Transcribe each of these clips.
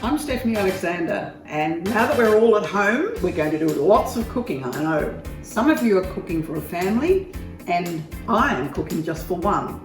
I'm Stephanie Alexander, and now that we're all at home, we're going to do lots of cooking, I know. Some of you are cooking for a family, and I am cooking just for one.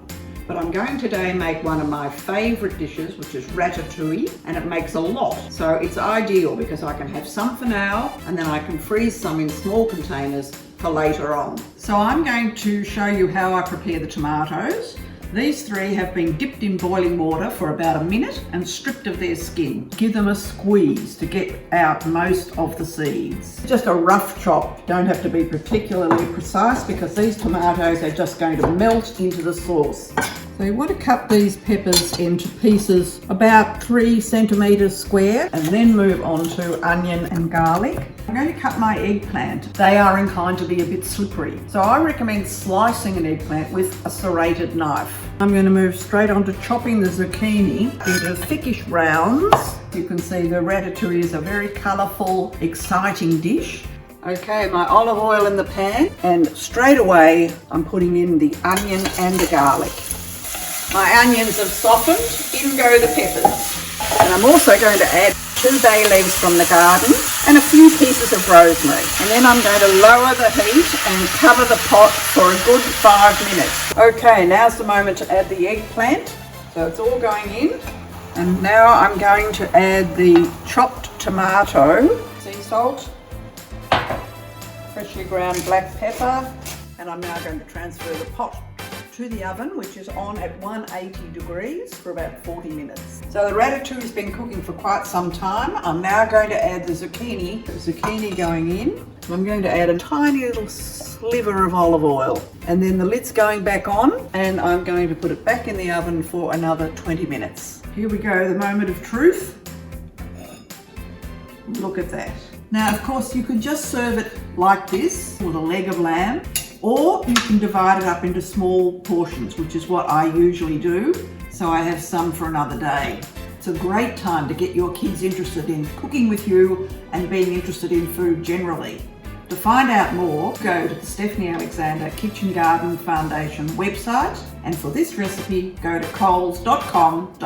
But I'm going today make one of my favourite dishes, which is ratatouille, and it makes a lot. So it's ideal because I can have some for now, and then I can freeze some in small containers for later on. So I'm going to show you how I prepare the tomatoes. These three have been dipped in boiling water for about a minute and stripped of their skin. Give them a squeeze to get out most of the seeds. Just a rough chop, don't have to be particularly precise because these tomatoes are just going to melt into the sauce. So you want to cut these peppers into pieces about 3 centimetres square and then move on to onion and garlic. I'm going to cut my eggplant. They are inclined to be a bit slippery, so I recommend slicing an eggplant with a serrated knife. I'm going to move straight on to chopping the zucchini into thickish rounds. You can see the ratatouille is a very colourful, exciting dish. Okay, my olive oil in the pan, and straight away I'm putting in the onion and the garlic. My onions have softened, in go the peppers. And I'm also going to add 2 bay leaves from the garden and a few pieces of rosemary. And then I'm going to lower the heat and cover the pot for a good 5 minutes. Okay, now's the moment to add the eggplant. So it's all going in. And now I'm going to add the chopped tomato, sea salt, freshly ground black pepper, and I'm now going to transfer the pot to the oven, which is on at 180 degrees for about 40 minutes. So the ratatouille's been cooking for quite some time. I'm now going to add the zucchini. Zucchini going in. I'm going to add a tiny little sliver of olive oil. And then the lid's going back on, and I'm going to put it back in the oven for another 20 minutes. Here we go, the moment of truth. Look at that. Now, of course, you could just serve it like this with a leg of lamb, or you can divide it up into small portions, which is what I usually do, so I have some for another day. It's a great time to get your kids interested in cooking with you and being interested in food generally. To find out more, go to the Stephanie Alexander Kitchen Garden Foundation website, and for this recipe, go to coles.com.au.